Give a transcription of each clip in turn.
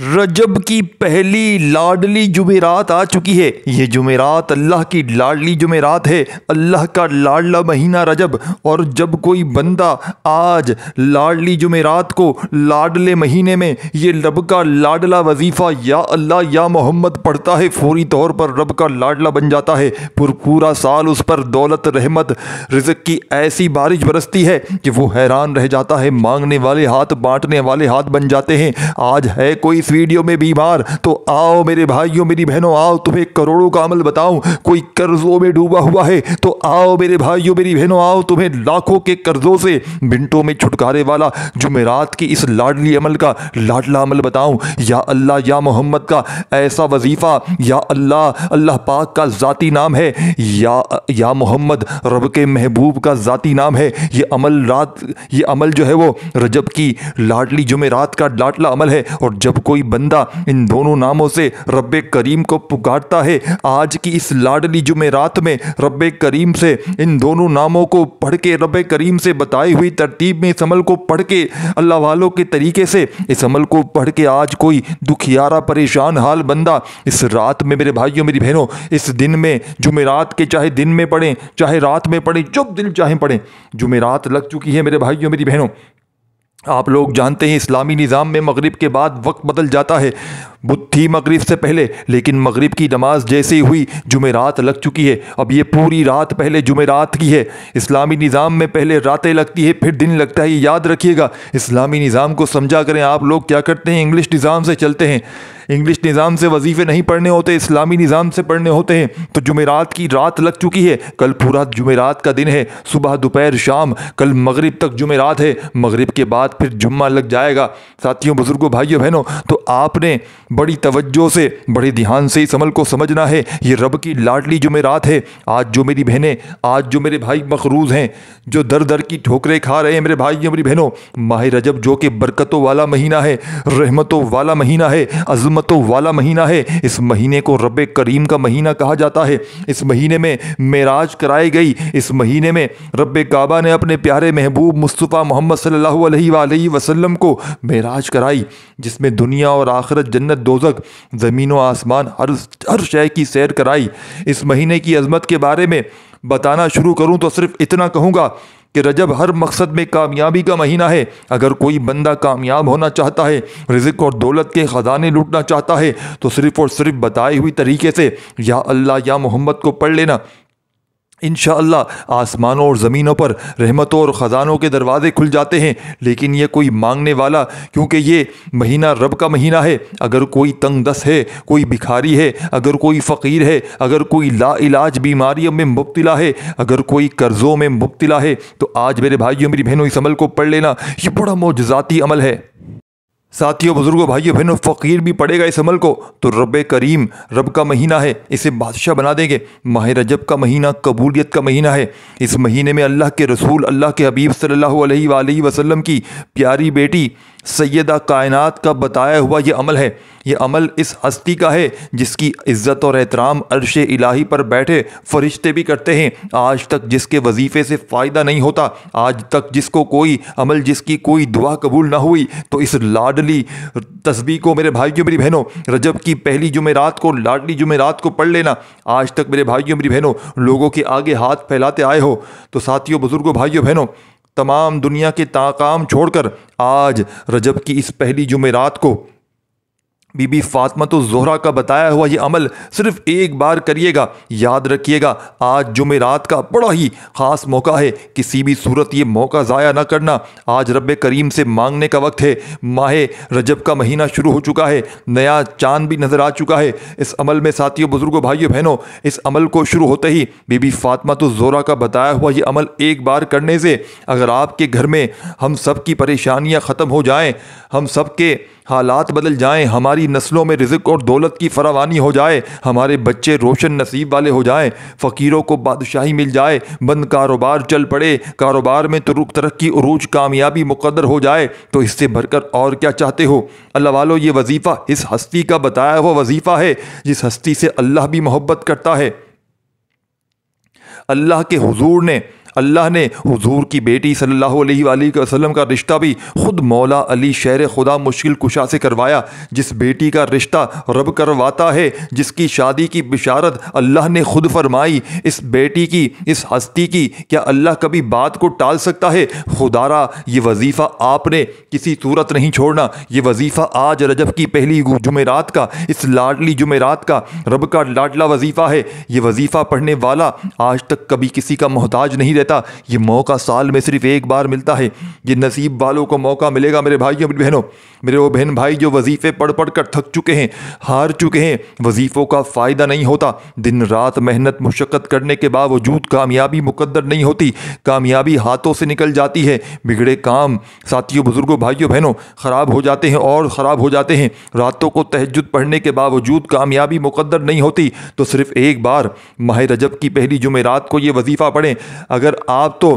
رجب کی پہلی لاڈلی جمعرات آ چکی ہے۔ یہ جمعرات اللہ کی لاڈلی جمعرات ہے، اللہ کا لاڈلا مہینہ رجب۔ اور جب کوئی بندہ آج لاڈلی جمعرات کو لاڈلے مہینے میں یہ رب کا لاڈلا وظیفہ یا اللہ یا محمد پڑھتا ہے، فوری طور پر رب کا لاڈلا بن جاتا ہے۔ پورا سال اس پر دولت، رحمت، رزق کی ایسی بارش برستی ہے کہ وہ حیران رہ جاتا ہے۔ مانگنے والے ہاتھ بانٹنے والے ہاتھ بن جاتے ہیں۔ آج ہے کوئی ویڈیو میں بیمار تو آؤ میرے بھائیوں میری بہنوں، آؤ تمہیں کروڑوں کا عمل بتاؤں۔ کوئی قرضوں میں ڈوبا ہوا ہے تو آؤ میرے بھائیوں میری بہنوں، آؤ تمہیں لاکھوں کے قرضوں سے منٹوں میں چھٹکارے والا جمعرات کی اس لاڈلی عمل کا لاڈلا عمل بتاؤں۔ یا اللہ یا محمد کا ایسا وظیفہ، یا اللہ پاک کا ذاتی نام ہے، یا محمد رب کے محبوب کا ذاتی نام ہے۔ یہ عمل جو ہے وہ رجب کی لاڈلی جمعرات کا لاڈلا عمل ہے۔ اور جب کوئی بندہ ان دونوں ناموں سے رب کریم کو پکارتا ہے، آج کی اس لاڈلی جمعرات میں رب کریم سے ان دونوں ناموں کو پڑھ کے، رب کریم سے بتائی ہوئی ترتیب میں اس عمل کو پڑھ کے، اللہ والوں کے طریقے سے اس عمل کو پڑھ کے، آج کوئی دکھیارا پریشان حال بندہ اس رات میں میرے بھائیوں میری بہنوں، اس دن میں جمعرات کے چاہے دن میں پڑھیں چاہے رات میں پڑھیں، جب دل چاہیں پڑھیں، جمعرات لگ چکی ہے میرے بھائیوں میری بہنوں۔ آپ لوگ جانتے ہیں اسلامی نظام میں مغرب کے بعد وقت بدل جاتا ہے۔ بدھ تھی مغرب سے پہلے، لیکن مغرب کی نماز جیسے ہی ہوئی جمعرات لگ چکی ہے۔ اب یہ پوری رات پہلے جمعرات کی ہے۔ اسلامی نظام میں پہلے راتیں لگتی ہے پھر دن لگتا ہے، یہ یاد رکھیے گا۔ اسلامی نظام کو سمجھا کریں۔ آپ لوگ کیا کرتے ہیں، انگلش نظام سے چلتے ہیں، انگلش نظام سے وظیفے نہیں پڑھنے ہوتے، اسلامی نظام سے پڑھنے ہوتے ہیں۔ تو جمعرات کی رات لگ چکی ہے، کل پورا جمعرات کا دن ہے، صبح دوپہر شام، کل مغرب تک جمعرات ہے، مغرب کے بعد پھر جمعہ لگ جائے گا۔ ساتھیوں، بزرگوں، بھائیوں، بہنوں، تو آپ نے بڑی توجہ سے بڑے دھیان سے اس عمل کو سمجھنا ہے۔ یہ رب کی لاڈلی جمعرات ہے۔ آج جو میری بہنیں، آج جو میرے بھائی مقروض ہیں، جو در در کی ٹھوکریں کھا رہے ہیں میرے بھائیوں میری بہنوں، ماہ رجب جو کہ برکتوں والا مہینہ ہے، رحمتوں والا مہینہ ہے، عظمتوں والا مہینہ ہے، اس مہینے کو رب کریم کا مہینہ کہا جاتا ہے۔ اس مہینے میں معراج کرائی گئی، اس مہینے میں رب کعبہ نے اپنے پیارے محبوب مصطفیٰ محمد صلی اللہ علیہ وآلہ وسلم کو معراج کرائی، جس میں دنیا اور آخرت، جنت دوزخ، زمین و آسمان، ہر شے کی سیر کرائی۔ اس مہینے کی عظمت کے بارے میں بتانا شروع کروں تو صرف اتنا کہوں گا کہ رجب ہر مقصد میں کامیابی کا مہینہ ہے۔ اگر کوئی بندہ کامیاب ہونا چاہتا ہے، رزق اور دولت کے خزانے لوٹنا چاہتا ہے، تو صرف اور صرف بتائی ہوئی طریقے سے یا اللہ یا محمد کو پڑھ لینا، انشاءاللہ آسمانوں اور زمینوں پر رحمتوں اور خزانوں کے دروازے کھل جاتے ہیں۔ لیکن یہ کوئی مانگنے والا، کیونکہ یہ مہینہ رب کا مہینہ ہے، اگر کوئی تنگ دست ہے، کوئی بھکاری ہے، اگر کوئی فقیر ہے، اگر کوئی لا علاج بیماریوں میں مبتلا ہے، اگر کوئی قرضوں میں مبتلا ہے، تو آج میرے بھائیوں میری بہنوں اس عمل کو پڑھ لینا۔ یہ بڑا معجزاتی عمل ہے۔ ساتھیوں، بزرگوں، بھائیوں، بہنوں، فقیر بھی پڑھے گا اس عمل کو تو رب کریم، رب کا مہینہ ہے، اسے بادشاہ بنا دیں گے۔ ماہ رجب کا مہینہ قبولیت کا مہینہ ہے۔ اس مہینے میں اللہ کے رسول، اللہ کے حبیب صلی اللہ علیہ وآلہ وسلم کی پیاری بیٹی سیدہ کائنات کا بتایا ہوا یہ عمل ہے۔ یہ عمل اس ہستی کا ہے جس کی عزت اور احترام عرش الہی پر بیٹھے فرشتے بھی کرتے ہیں۔ آج تک جس کے وظیفے سے فائدہ نہیں ہوتا، آج تک جس کو کوئی عمل، جس کی کوئی دعا قبول نہ ہوئی، تو اس لاڈلی تسبیح کو میرے بھائیوں میری بہنوں، رجب کی پہلی جمعرات کو، لاڈلی جمعرات کو پڑھ لینا۔ آج تک میرے بھائیوں میری بہنوں لوگوں کے آگے ہاتھ پھیلاتے آئے ہو، تو ساتھیوں، بزرگوں، بھائیوں، بہنوں، تمام دنیا کے کام چھوڑ کر آج رجب کی اس پہلی جمعرات کو بی بی فاطمہ الزہرا کا بتایا ہوا یہ عمل صرف ایک بار کریے گا۔ یاد رکھیے گا، آج جمعرات کا بڑا ہی خاص موقع ہے، کسی بھی صورت یہ موقع ضائع نہ کرنا۔ آج رب کریم سے مانگنے کا وقت ہے۔ ماہ رجب کا مہینہ شروع ہو چکا ہے، نیا چاند بھی نظر آ چکا ہے۔ اس عمل میں ساتھیوں، بزرگوں، بھائیوں، بہنوں، اس عمل کو شروع ہوتے ہی بی بی فاطمہ الزہرا کا بتایا ہوا یہ عمل ایک بار کرنے سے اگر آپ کے گھر میں ہم سب کی پریشانیاں ختم ہو جائیں، ہم سب کے حالات بدل جائیں، ہماری نسلوں میں رزق اور دولت کی فراوانی ہو جائے، ہمارے بچے روشن نصیب والے ہو جائیں، فقیروں کو بادشاہی مل جائے، بند کاروبار چل پڑے، کاروبار میں ترقی عروج کامیابی مقدر ہو جائے، تو اس سے بڑھ کر اور کیا چاہتے ہو؟ اللہ والو، یہ وظیفہ اس ہستی کا بتایا ہوا وظیفہ ہے جس ہستی سے اللہ بھی محبت کرتا ہے۔ اللہ کے حضور نے اللہ نے حضور کی بیٹی صلی اللہ علیہ وآلہ وسلم کا رشتہ بھی خود مولا علی شیر خدا مشکل کشا سے کروایا۔ جس بیٹی کا رشتہ رب کرواتا ہے، جس کی شادی کی بشارت اللہ نے خود فرمائی، اس بیٹی کی، اس ہستی کی کیا اللہ کبھی بات کو ٹال سکتا ہے؟ خدارا یہ وظیفہ آپ نے کسی صورت نہیں چھوڑنا۔ یہ وظیفہ آج رجب کی پہلی جمعرات کا، اس لاڈلی جمعرات کا رب کا لاڈلا وظیفہ ہے۔ یہ وظیفہ پڑھنے والا آج تک کبھی کسی کا محتاج نہیں رہتا۔ یہ موقع سال میں صرف ایک بار ملتا ہے۔ یہ نصیب والوں کو موقع ملے گا۔ میرے بھائیوں میری بہنوں، میرے وہ بہن بھائی جو وظیفے پڑھ پڑھ کر تھک چکے ہیں، ہار چکے ہیں، وظیفوں کا فائدہ نہیں ہوتا، دن رات محنت مشقت کرنے کے باوجود کامیابی مقدر نہیں ہوتی، کامیابی ہاتھوں سے نکل جاتی ہے، بگڑے کام ساتھیوں بزرگوں بھائیوں بہنوں خراب ہو جاتے ہیں اور خراب ہو جاتے ہیں۔ راتوں کو تہجد پڑھنے کے باوجود کامیابی مقدر نہیں ہوتی۔ تو صرف ایک بار ماہ رجب کی پہلی جمعرات کو یہ وظیفہ پڑھیں۔ اگر آپ تو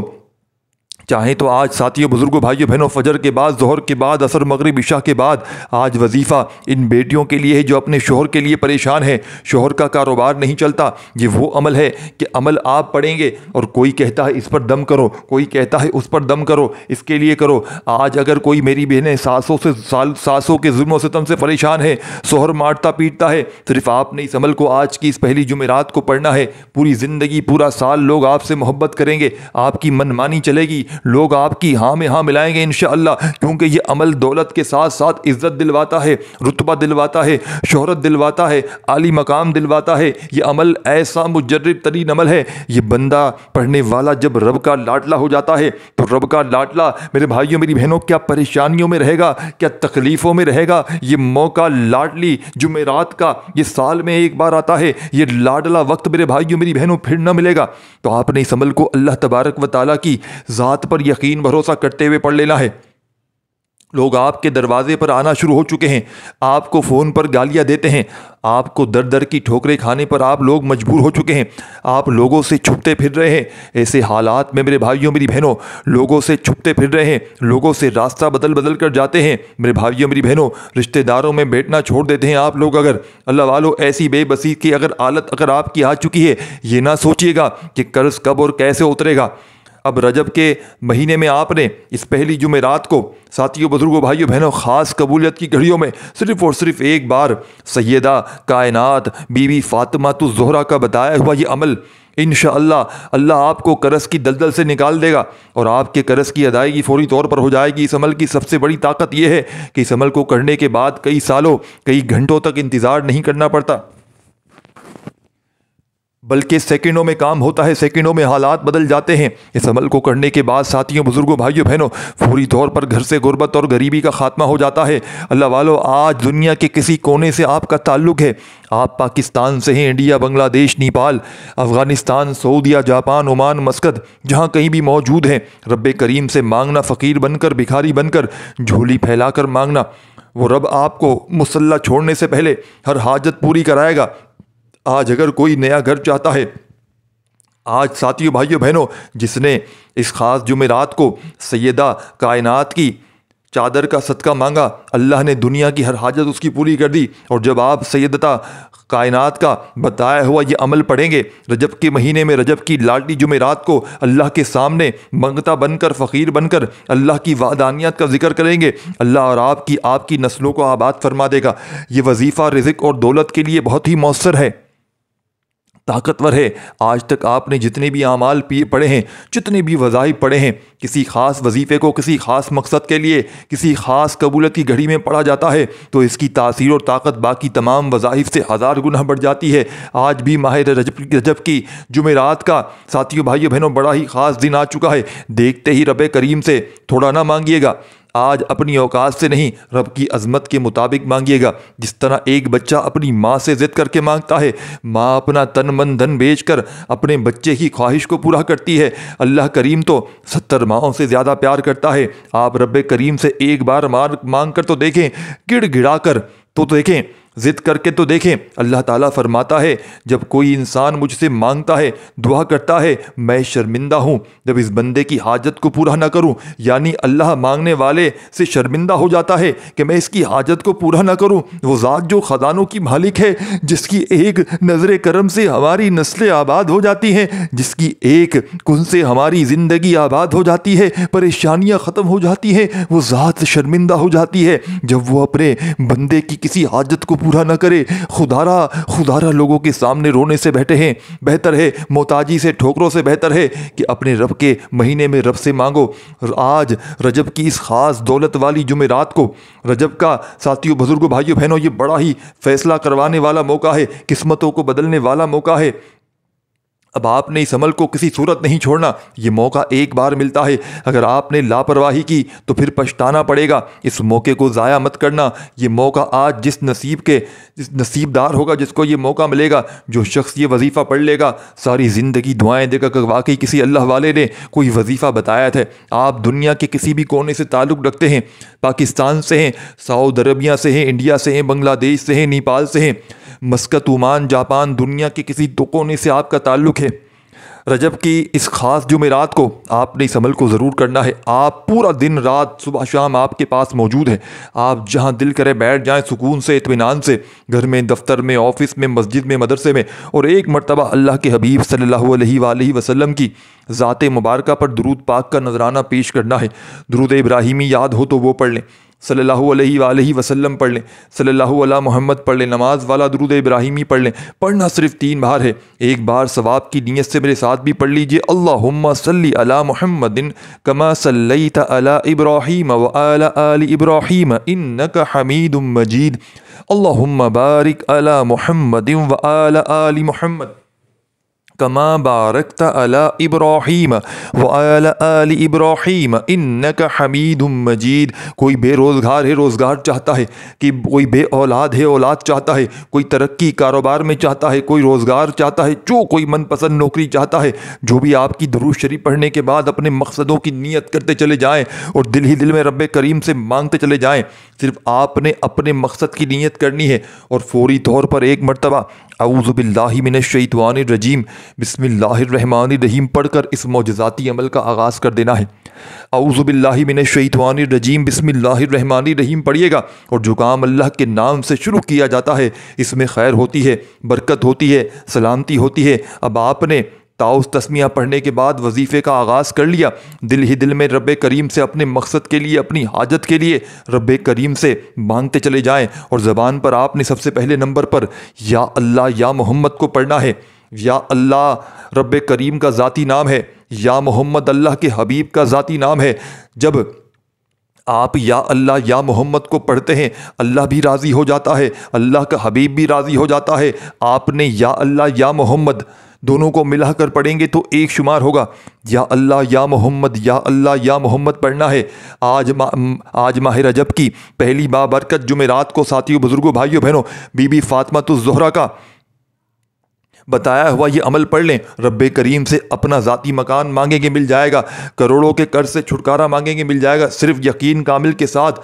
چاہیں تو آج ساتھیوں بزرگوں بھائیوں بہنوں فجر کے بعد، ظہر کے بعد، عصر مغرب عشاء کے بعد آج وظیفہ ان بیٹیوں کے لیے ہے جو اپنے شوہر کے لیے پریشان ہیں، شوہر کا کاروبار نہیں چلتا۔ یہ وہ عمل ہے کہ عمل آپ پڑھیں گے اور کوئی کہتا ہے اس پر دم کرو، کوئی کہتا ہے اس پر دم کرو، اس کے لیے کرو۔ آج اگر کوئی میری بہنیں ساسوں کے ظلم و ستم سے پریشان ہے، شوہر مارتا پیٹتا ہے، صرف آپ نے اس عمل کو آج کی اس پہلی جمعرات کو پڑھنا ہے۔ پوری زندگی پورا سال لوگ آپ سے محبت کریں گے، آپ کی منمانی چلے گی، لوگ آپ کی ہاں میں ہاں ملائیں گے انشاءاللہ، کیونکہ یہ عمل دولت کے ساتھ ساتھ عزت دلواتا ہے، رتبہ دلواتا ہے، شہرت دلواتا ہے، عالی مقام دلواتا ہے۔ یہ عمل ایسا مجرب ترین عمل ہے۔ یہ بندہ پڑھنے والا جب رب کا لاڈلا ہو جاتا ہے تو رب کا لاڈلا میرے بھائیوں میری بہنوں کیا پریشانیوں میں رہے گا، کیا تکلیفوں میں رہے گا۔ یہ موقع لاڈلی جمعرات کا یہ سال میں ایک بار آتا ہے، یہ لاڈلا وقت میرے بھائیوں میری بہنوں پھر نہ ملے گا۔ تو آپ نے اس عمل کو اللہ تبارک و تعالیٰ کی ذات پر یقین بھروسہ کرتے ہوئے پڑھ لینا ہے۔ لوگ آپ کے دروازے پر آنا شروع ہو چکے ہیں، آپ کو فون پر گالیاں دیتے ہیں، آپ کو در در کی ٹھوکریں کھانے پر آپ لوگ مجبور ہو چکے ہیں، آپ لوگوں سے چھپتے پھر رہے ہیں۔ ایسے حالات میں میرے بھائیوں میری بہنوں لوگوں سے چھپتے پھر رہے ہیں، لوگوں سے راستہ بدل بدل کر جاتے ہیں۔ میرے بھائیوں میری بہنوں رشتہ داروں میں بیٹھنا چھوڑ دیتے ہیں آپ لوگ۔ اگر اللہ والو ایسی بے بسی کی حالت اگر آپ کی آ چکی ہے، یہ نہ سوچیے گا کہ قرض کب اور کیسے اترے گا۔ اب رجب کے مہینے میں آپ نے اس پہلی جمعرات کو ساتھیوں بزرگوں بھائیوں بہنوں خاص قبولیت کی گھڑیوں میں صرف اور صرف ایک بار سیدہ کائنات بی بی فاطمہ الزہرا کا بتایا ہوا یہ عمل انشاءاللہ اللہ آپ کو قرض کی دلدل سے نکال دے گا اور آپ کے قرض کی ادائیگی فوری طور پر ہو جائے گی۔ اس عمل کی سب سے بڑی طاقت یہ ہے کہ اس عمل کو کرنے کے بعد کئی سالوں کئی گھنٹوں تک انتظار نہیں کرنا پڑتا، بلکہ سیکنڈوں میں کام ہوتا ہے، سیکنڈوں میں حالات بدل جاتے ہیں۔ اس عمل کو کرنے کے بعد ساتھیوں بزرگوں بھائیوں بہنوں فوری طور پر گھر سے غربت اور غریبی کا خاتمہ ہو جاتا ہے۔ اللہ والو آج دنیا کے کسی کونے سے آپ کا تعلق ہے، آپ پاکستان سے ہیں، انڈیا، بنگلہ دیش، نیپال، افغانستان، سعودیہ، جاپان، عمان، مسقط، جہاں کہیں بھی موجود ہیں، رب کریم سے مانگنا، فقیر بن کر، بھکاری بن کر، جھولی پھیلا کر مانگنا۔ وہ رب آپ کو مصلی چھوڑنے سے پہلے ہر حاجت پوری کرائے گا۔ آج اگر کوئی نیا گھر چاہتا ہے، آج ساتھیوں بھائیوں بہنوں جس نے اس خاص جمعرات کو سیدہ کائنات کی چادر کا صدقہ مانگا، اللہ نے دنیا کی ہر حاجت اس کی پوری کر دی۔ اور جب آپ سیدہ کائنات کا بتایا ہوا یہ عمل پڑھیں گے رجب کے مہینے میں، رجب کی لاڈلی جمعرات کو اللہ کے سامنے منگتا بن کر، فقیر بن کر اللہ کی وعدانیت کا ذکر کریں گے، اللہ اور آپ کی نسلوں کو آباد فرما دے گا۔ یہ وظیفہ رزق اور دولت کے لیے بہت ہی مؤثر ہے، طاقتور ہے۔ آج تک آپ نے جتنے بھی اعمال پڑھے ہیں، جتنے بھی وظائف پڑھے ہیں، کسی خاص وظیفے کو کسی خاص مقصد کے لیے کسی خاص قبولیت کی گھڑی میں پڑھا جاتا ہے تو اس کی تاثیر اور طاقت باقی تمام وظائف سے 1000 گنا بڑھ جاتی ہے۔ آج بھی ماہ رجب کی جمعرات کا ساتھیوں بھائیوں بہنوں بڑا ہی خاص دن آ چکا ہے۔ دیکھتے ہی رب کریم سے تھوڑا نہ مانگیے گا، آج اپنی اوقات سے نہیں، رب کی عظمت کے مطابق مانگیے گا۔ جس طرح ایک بچہ اپنی ماں سے ضد کر کے مانگتا ہے، ماں اپنا تن من دھن بیچ کر اپنے بچے کی خواہش کو پورا کرتی ہے، اللہ کریم تو 70 ماؤں سے زیادہ پیار کرتا ہے۔ آپ رب کریم سے ایک بار مانگ کر تو دیکھیں، گڑ گڑا کر تو دیکھیں، ضد کر کے تو دیکھیں، اللہ تعالیٰ فرماتا ہے جب کوئی انسان مجھ سے مانگتا ہے، دعا کرتا ہے، میں شرمندہ ہوں جب اس بندے کی حاجت کو پورا نہ کروں، یعنی اللہ مانگنے والے سے شرمندہ ہو جاتا ہے کہ میں اس کی حاجت کو پورا نہ کروں۔ وہ ذات جو خزانوں کی مالک ہے، جس کی ایک نظر کرم سے ہماری نسلیں آباد ہو جاتی ہیں، جس کی ایک کن سے ہماری زندگی آباد ہو جاتی ہے، پریشانیاں ختم ہو جاتی ہیں، وہ ذات شرمندہ ہو جاتی ہے جب وہ اپنے بندے کی کسی حاجت کو پورا نہ کرے۔ خدارہ لوگوں کے سامنے رونے سے بہتر ہے، محتاجی سے، ٹھوکروں سے بہتر ہے کہ اپنے رب کے مہینے میں رب سے مانگو۔ آج رجب کی اس خاص دولت والی جمعرات کو، رجب کا ساتھیوں، بزرگوں، بھائیوں، بہنوں، یہ بڑا ہی فیصلہ کروانے والا موقع ہے، قسمتوں کو بدلنے والا موقع ہے۔ اب آپ نے اس عمل کو کسی صورت نہیں چھوڑنا، یہ موقع ایک بار ملتا ہے، اگر آپ نے لاپرواہی کی تو پھر پچھتانا پڑے گا۔ اس موقع کو ضائع مت کرنا۔ یہ موقع آج جس نصیب دار ہوگا جس کو یہ موقع ملے گا، جو شخص یہ وظیفہ پڑھ لے گا، ساری زندگی دعائیں دے گا کہ واقعی کسی اللہ والے نے کوئی وظیفہ بتایا تھا۔ آپ دنیا کے کسی بھی کونے سے تعلق رکھتے ہیں، پاکستان سے ہیں، سعودی عربیہ سے ہیں، انڈیا سے ہیں، بنگلہ دیش سے ہیں، نیپال سے ہیں، مسقط، عمان، جاپان، دنیا کے کسی کونے سے آپ کا تعلق ہے، رجب کی اس خاص جمعرات کو آپ نے اس عمل کو ضرور کرنا ہے۔ آپ پورا دن رات صبح شام آپ کے پاس موجود ہے، آپ جہاں دل کرے بیٹھ جائیں سکون سے، اطمینان سے، گھر میں، دفتر میں، آفس میں، مسجد میں، مدرسے میں، اور ایک مرتبہ اللہ کے حبیب صلی اللہ علیہ وآلہ وسلم کی ذات مبارکہ پر درود پاک کا نذرانہ پیش کرنا ہے۔ درود ابراہیمی یاد ہو تو وہ پڑھ لیں، صلی اللہ علیہ وآلہ وسلم پڑھ لیں، صلی اللہ علی محمد پڑھ لیں، نماز والا درود ابراہیمی پڑھ لیں۔ پڑھنا صرف 3 بار ہے، ایک بار ثواب کی نیت سے میرے ساتھ بھی پڑھ لیجئے، اللہم صلی علی محمد کما صلیت علی ابراہیم وآل آل ابراہیم انک حمید مجید، اللہم بارک علی محمد وآل آل محمد کما بارکت علی ابراہیم وآل آل ابراہیم انک حمید مجید۔ کوئی بے روزگار ہے، روزگار چاہتا ہے، کہ کوئی بے اولاد ہے، اولاد چاہتا ہے، کوئی ترقی کاروبار میں چاہتا ہے، کوئی روزگار چاہتا ہے، جو کوئی من پسند نوکری چاہتا ہے، جو بھی آپ کی درود شریف پڑھنے کے بعد اپنے مقصدوں کی نیت کرتے چلے جائیں اور دل ہی دل میں رب کریم سے مانگتے چلے جائیں۔ صرف آپ نے اپنے مقصد کی نیت کرنی ہے اور فوری طور پر ایک مرتبہ اعوذ باللہ من الشیطان الرجیم بسم اللہ الرحمن الرحیم پڑھ کر اس معجزاتی عمل کا آغاز کر دینا ہے۔ اعوذ باللہ من الشیطان الرجیم بسم اللہ الرحمن الرحیم پڑھیے گا، اور جو کام اللہ کے نام سے شروع کیا جاتا ہے اس میں خیر ہوتی ہے، برکت ہوتی ہے، سلامتی ہوتی ہے۔ اب آپ نے تعوذ تسمیہ پڑھنے کے بعد وظیفے کا آغاز کر لیا، دل ہی دل میں رب کریم سے اپنے مقصد کے لیے، اپنی حاجت کے لیے رب کریم سے مانگتے چلے جائیں، اور زبان پر آپ نے سب سے پہلے نمبر پر یا اللہ یا محمد کو پڑھنا ہے۔ یا اللہ رب کریم کا ذاتی نام ہے، یا محمد اللہ کے حبیب کا ذاتی نام ہے۔ جب آپ یا اللہ یا محمد کو پڑھتے ہیں اللہ بھی راضی ہو جاتا ہے، اللہ کا حبیب بھی راضی ہو جاتا ہے۔ آپ نے یا اللہ یا محمد دونوں کو ملا کر پڑھیں گے تو ایک شمار ہوگا، یا اللہ یا محمد، یا اللہ یا محمد پڑھنا ہے۔ آج ماہ رجب کی پہلی بابرکت جمعرات کو ساتھیوں، بزرگوں، بھائیوں، بہنوں، بی بی فاطمہ الزہرا کا بتایا ہوا یہ عمل پڑھ لیں، رب کریم سے اپنا ذاتی مکان مانگیں گے مل جائے گا، کروڑوں کے قرض سے چھٹکارا مانگیں گے مل جائے گا، صرف یقین کامل کے ساتھ۔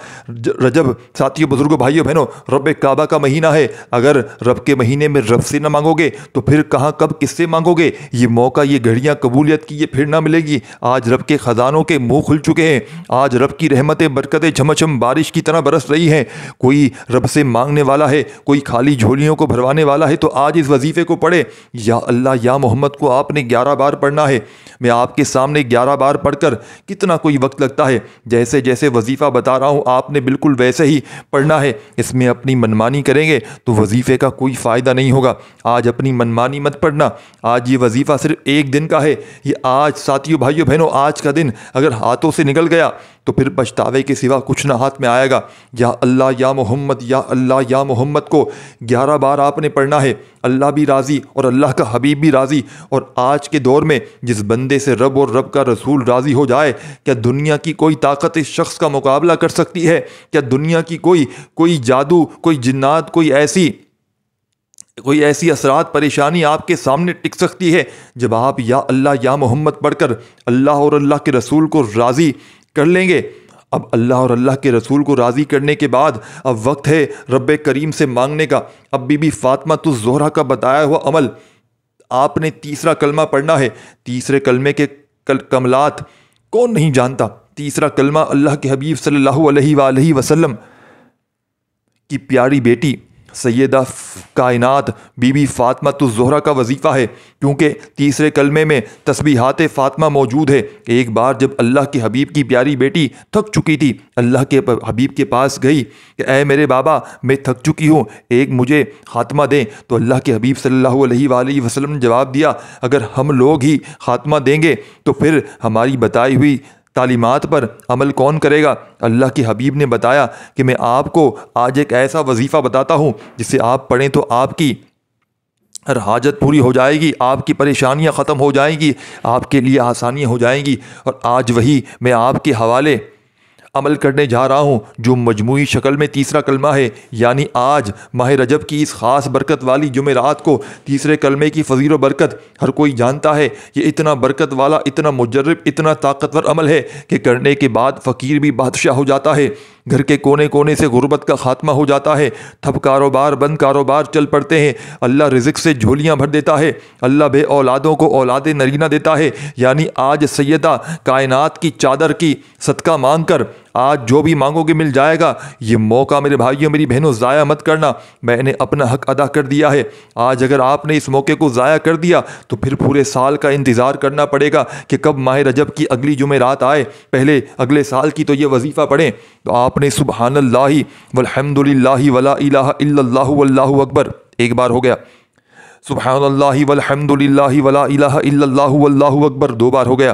رجب ساتھیوں، بزرگوں، بھائیوں، بہنوں، رب کعبہ کا مہینہ ہے، اگر رب کے مہینے میں رب سے نہ مانگو گے تو پھر کہاں کب کس سے مانگو گے؟ یہ موقع، یہ گھڑیاں قبولیت کی یہ پھر نہ ملے گی۔ آج رب کے خزانوں کے منہ کھل چکے ہیں، آج رب کی رحمتیں، برکتیں جھمچم بارش کی طرح برس رہی ہیں۔ کوئی رب سے مانگنے والا ہے، کوئی خالی جھولیوں کو بھروانے والا ہے تو آج اس وظیفے کو پڑھے۔ یا اللہ یا محمد کو آپ نے 11 بار پڑھنا ہے۔ میں آپ کے سامنے 11 بار پڑھ کر کتنا کوئی وقت لگتا ہے، جیسے جیسے وظیفہ بتا رہا ہوں آپ نے بالکل ویسے ہی پڑھنا ہے۔ اس میں اپنی منمانی کریں گے تو وظیفے کا کوئی فائدہ نہیں ہوگا۔ آج اپنی منمانی مت پڑھنا، آج یہ وظیفہ صرف ایک دن کا ہے۔ یہ آج ساتھیوں، بھائیوں، بہنوں، آج کا دن اگر ہاتھوں سے نکل گیا تو پھر پچھتاوے کے سوا کچھ نہ ہاتھ میں آئے گا۔ یا اللہ یا محمد، یا اللہ یا محمد کو 11 بار آپ نے پڑھنا ہے۔ اللہ بھی راضی اور اللہ کا حبیب بھی راضی۔ اور آج کے دور میں جس بندے سے رب اور رب کا رسول راضی ہو جائے، کیا دنیا کی کوئی طاقت اس شخص کا مقابلہ کر سکتی ہے؟ کیا دنیا کی کوئی جادو، کوئی جنات، کوئی ایسی اثرات، پریشانی آپ کے سامنے ٹک سکتی ہے؟ جب آپ یا اللہ یا محمد پڑھ کر اللہ اور اللہ کے رسول کو راضی کر لیں گے، اب اللہ اور اللہ کے رسول کو راضی کرنے کے بعد اب وقت ہے رب کریم سے مانگنے کا۔ اب بی بی فاطمہ الزہرا کا بتایا ہوا عمل، آپ نے تیسرا کلمہ پڑھنا ہے۔ تیسرے کلمے کے کملات کون نہیں جانتا؟ تیسرا کلمہ اللہ کے حبیب صلی اللہ علیہ وآلہ وسلم کی پیاری بیٹی سیدہ کائنات بی بی فاطمہ الزہرا کا وظیفہ ہے، کیونکہ تیسرے کلمے میں تسبیحات فاطمہ موجود ہے۔ ایک بار جب اللہ کے حبیب کی پیاری بیٹی تھک چکی تھی، اللہ کے حبیب کے پاس گئی کہ اے میرے بابا میں تھک چکی ہوں، ایک مجھے خاتمہ دیں۔ تو اللہ کے حبیب صلی اللہ علیہ وآلہ وسلم نے جواب دیا، اگر ہم لوگ ہی خاتمہ دیں گے تو پھر ہماری بتائی ہوئی تعلیمات پر عمل کون کرے گا؟ اللہ کے حبیب نے بتایا کہ میں آپ کو آج ایک ایسا وظیفہ بتاتا ہوں جسے آپ پڑھیں تو آپ کی ہر حاجت پوری ہو جائے گی، آپ کی پریشانیاں ختم ہو جائیں گی، آپ کے لیے آسانیاں ہو جائیں گی۔ اور آج وہی میں آپ کے حوالے عمل کرنے جا رہا ہوں جو مجموعی شکل میں تیسرا کلمہ ہے، یعنی آج ماہ رجب کی اس خاص برکت والی جمعرات کو تیسرے کلمے کی فضیل و برکت ہر کوئی جانتا ہے۔ یہ اتنا برکت والا، اتنا مجرب، اتنا طاقتور عمل ہے کہ کرنے کے بعد فقیر بھی بادشاہ ہو جاتا ہے، گھر کے کونے کونے سے غربت کا خاتمہ ہو جاتا ہے، ٹھپ کاروبار بند کاروبار چل پڑتے ہیں، اللہ رزق سے جھولیاں بھر دیتا ہے، اللہ بے اولادوں کو اولاد نرینہ دیتا ہے۔ یعنی آج سیدہ کائنات کی چادر کی صدقہ مانگ کر آج جو بھی مانگو گے مل جائے گا۔ یہ موقع میرے بھائیوں میری بہنوں ضائع مت کرنا، میں نے اپنا حق ادا کر دیا ہے۔ آج اگر آپ نے اس موقع کو ضائع کر دیا تو پھر پورے سال کا انتظار کرنا پڑے گا کہ کب ماہ رجب کی اگلی جمعرات آئے، پہلے اگلے سال کی تو یہ وظیفہ پڑھیں۔ تو آپ نے سبحان اللہ والحمد للہ ولا الہ الا اللہ واللہ اکبر ایک بار ہو گیا، سبحان اللہ والحمد للہ ولا الہ الا اللہ واللہ اکبر دو بار ہو گیا،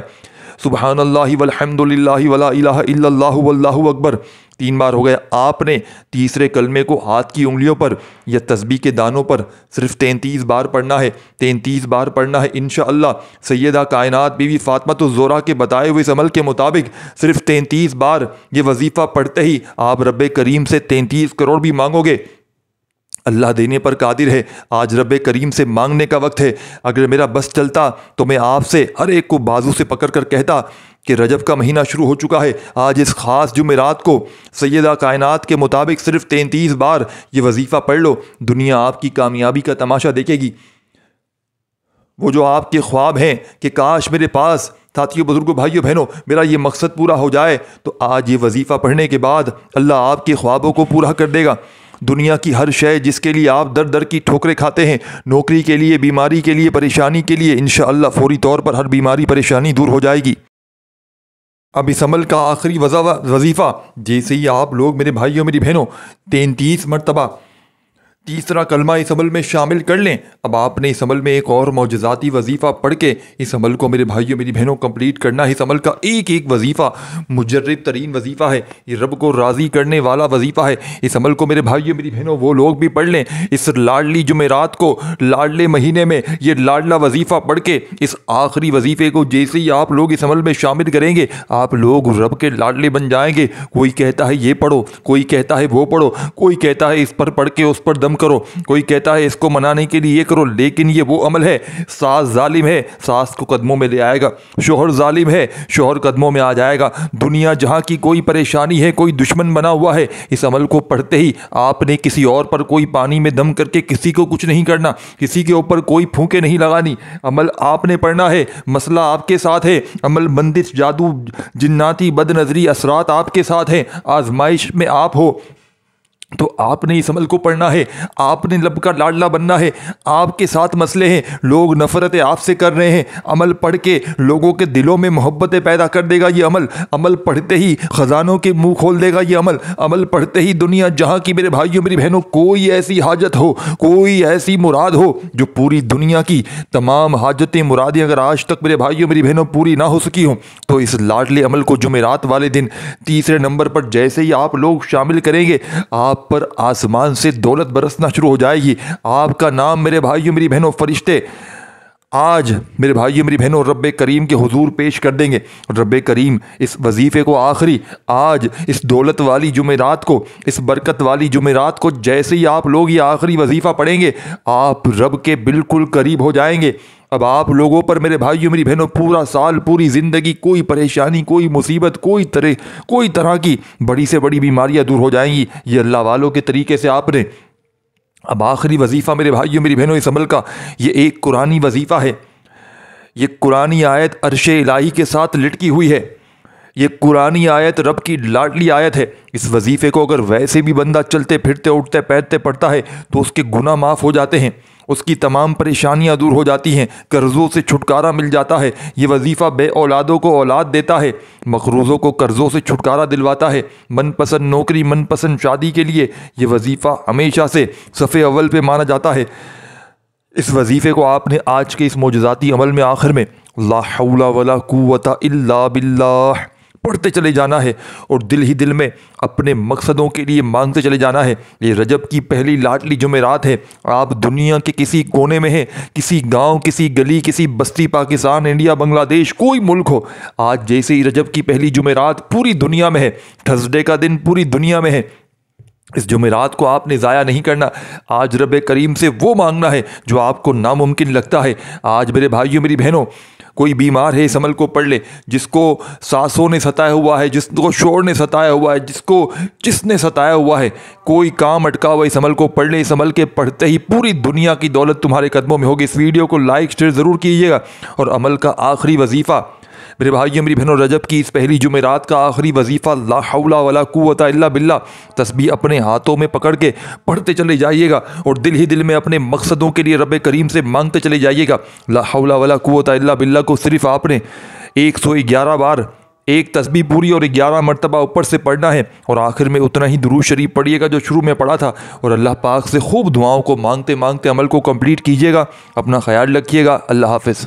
سبحان اللہ والحمد للہ ولا الہ الا اللہ واللہ اکبر تین بار ہو گیا۔ آپ نے تیسرے کلمے کو ہاتھ کی انگلیوں پر یا تسبیح کے دانوں پر صرف 33 بار پڑھنا ہے، 33 بار پڑھنا ہے انشاءاللہ۔ سیدہ کائنات بی بی فاطمہ الزہرا کے بتائے ہوئے اس عمل کے مطابق صرف 33 بار یہ وظیفہ پڑھتے ہی آپ رب کریم سے 33 کروڑ بھی مانگو گے، اللہ دینے پر قادر ہے۔ آج رب کریم سے مانگنے کا وقت ہے۔ اگر میرا بس چلتا تو میں آپ سے ہر ایک کو بازو سے پکڑ کر کہتا کہ رجب کا مہینہ شروع ہو چکا ہے، آج اس خاص جمعرات کو سیدہ کائنات کے مطابق صرف 33 بار یہ وظیفہ پڑھ لو، دنیا آپ کی کامیابی کا تماشا دیکھے گی۔ وہ جو آپ کے خواب ہیں کہ کاش میرے پاس، ساتھیوں بزرگوں بھائیوں بہنوں، میرا یہ مقصد پورا ہو جائے، تو آج یہ وظیفہ پڑھنے کے بعد اللہ آپ کے خوابوں کو پورا کر دے گا۔ دنیا کی ہر شے جس کے لیے آپ در در کی ٹھوکریں کھاتے ہیں، نوکری کے لیے، بیماری کے لیے، پریشانی کے لیے، انشاءاللہ فوری طور پر ہر بیماری پریشانی دور ہو جائے گی۔ اب اس عمل کا آخری وظیفہ جیسے ہی آپ لوگ میرے بھائیوں میری بہنوں 33 مرتبہ تیسرا کلمہ اس عمل میں شامل کر لیں، اب آپ نے اس عمل میں ایک اور معجزاتی وظیفہ پڑھ کے اس عمل کو میرے بھائیوں میری بہنوں کمپلیٹ کرنا ہے۔ اس عمل کا ایک ایک وظیفہ مجرب ترین وظیفہ ہے، یہ رب کو راضی کرنے والا وظیفہ ہے۔ اس عمل کو میرے بھائیوں میری بہنوں وہ لوگ بھی پڑھ لیں، اس لاڈلی جمعرات کو، لاڈلے مہینے میں یہ لاڈلا وظیفہ پڑھ کے اس آخری وظیفے کو جیسے ہی آپ لوگ اس عمل میں شامل کریں گے، آپ لوگ رب کے لاڈلے بن جائیں گے۔ کوئی کہتا ہے یہ پڑھو، کوئی کہتا ہے وہ پڑھو، کوئی کہتا ہے اس پر پڑھ کے اس پر دم کرو، کوئی کہتا ہے اس کو منانے کے لیے یہ کرو، لیکن یہ وہ عمل ہے، ساس ظالم ہے ساس کو قدموں میں لے آئے گا، شوہر ظالم ہے شوہر قدموں میں آ جائے گا، دنیا جہاں کی کوئی پریشانی ہے، کوئی دشمن بنا ہوا ہے، اس عمل کو پڑھتے ہی آپ نے کسی اور پر کوئی پانی میں دم کر کے کسی کو کچھ نہیں کرنا، کسی کے اوپر کوئی پھونکے نہیں لگانی، عمل آپ نے پڑھنا ہے، مسئلہ آپ کے ساتھ ہے، عمل بندش، جادو، جناتی، بد نظری اثرات آپ کے ساتھ ہیں، آزمائش میں آپ ہو تو آپ نے اس عمل کو پڑھنا ہے، آپ نے لب کا لاڈلا بننا ہے، آپ کے ساتھ مسئلے ہیں، لوگ نفرتیں آپ سے کر رہے ہیں، عمل پڑھ کے لوگوں کے دلوں میں محبتیں پیدا کر دے گا یہ عمل، عمل پڑھتے ہی خزانوں کے منہ کھول دے گا یہ عمل، عمل پڑھتے ہی دنیا جہاں کی میرے بھائیوں میری بہنوں کوئی ایسی حاجت ہو، کوئی ایسی مراد ہو جو پوری دنیا کی تمام حاجتیں مرادیں اگر آج تک میرے بھائیوں میری بہنوں پوری نہ ہو سکی ہوں، تو اس لاڈلے عمل کو جمعرات والے دن تیسرے نمبر پر جیسے ہی آپ لوگ شامل کریں گے، آپ پر آسمان سے دولت برسنا شروع ہو جائے گی، آپ کا نام میرے بھائیوں میری بہنوں فرشتے آج میرے بھائیوں میری بہنوں رب کریم کے حضور پیش کر دیں گے۔ رب کریم اس وظیفے کو آخری آج اس دولت والی جمعرات کو، اس برکت والی جمعرات کو جیسے ہی آپ لوگ یہ آخری وظیفہ پڑھیں گے، آپ رب کے بالکل قریب ہو جائیں گے، اب آپ لوگوں پر میرے بھائیوں میری بہنوں پورا سال پوری زندگی کوئی پریشانی کوئی مصیبت کوئی طرح کی بڑی سے بڑی بیماریاں دور ہو جائیں گی، یہ اللہ والوں کے طریقے سے آپ نے۔ اب آخری وظیفہ میرے بھائیوں میری بہنوں اس عمل کا، یہ ایک قرآنی وظیفہ ہے، یہ قرآنی آیت عرش الہی کے ساتھ لٹکی ہوئی ہے، یہ قرآنی آیت رب کی لاڈلی آیت ہے۔ اس وظیفے کو اگر ویسے بھی بندہ چلتے پھرتے اٹھتے بیٹھتے پڑھتا ہے تو اس کے گناہ معاف ہو جاتے ہیں، اس کی تمام پریشانیاں دور ہو جاتی ہیں، قرضوں سے چھٹکارا مل جاتا ہے۔ یہ وظیفہ بے اولادوں کو اولاد دیتا ہے، مقروضوں کو قرضوں سے چھٹکارا دلواتا ہے، من پسند نوکری من پسند شادی کے لیے یہ وظیفہ ہمیشہ سے صف اول پہ مانا جاتا ہے۔ اس وظیفے کو آپ نے آج کے اس معجزاتی عمل میں آخر میں لا حول ولا قوت الا باللہ پڑھتے چلے جانا ہے اور دل ہی دل میں اپنے مقصدوں کے لیے مانگتے چلے جانا ہے۔ یہ رجب کی پہلی لاڈلی جمعرات ہے، آپ دنیا کے کسی کونے میں ہیں، کسی گاؤں کسی گلی کسی بستی، پاکستان انڈیا بنگلہ دیش کوئی ملک ہو، آج جیسے ہی رجب کی پہلی جمعرات پوری دنیا میں ہے، تھرسڈے کا دن پوری دنیا میں ہے، اس جمعرات کو آپ نے ضائع نہیں کرنا۔ آج رب کریم سے وہ مانگنا ہے جو آپ کو ناممکن لگتا ہے۔ آج میرے بھائیوں میری بہنوں کوئی بیمار ہے اس عمل کو پڑھ لے، جس کو سانسوں نے ستایا ہوا ہے، جس کو شور نے ستایا ہوا ہے، جس نے ستایا ہوا ہے، کوئی کام اٹکا ہوا اس عمل کو پڑھ لے۔ اس عمل کے پڑھتے ہی پوری دنیا کی دولت تمہارے قدموں میں ہوگی۔ اس ویڈیو کو لائک شیئر ضرور کیجیے گا۔ اور عمل کا آخری وظیفہ میرے بھائیوں میری بہنوں رجب کی اس پہلی جمعرات کا آخری وظیفہ لا حول ولا قوت الا باللہ، تسبیح اپنے ہاتھوں میں پکڑ کے پڑھتے چلے جائیے گا اور دل ہی دل میں اپنے مقصدوں کے لیے رب کریم سے مانگتے چلے جائیے گا۔ لا حول ولا قوت الا باللہ کو صرف آپ نے 111 بار ایک تسبیح پوری اور 11 مرتبہ اوپر سے پڑھنا ہے، اور آخر میں اتنا ہی درود شریف پڑھیے گا جو شروع میں پڑھا تھا، اور اللہ پاک سے خوب دعاؤں کو مانگتے مانگتے عمل کو کمپلیٹ کیجیے گا۔ اپنا خیال رکھیے گا۔ اللہ حافظ۔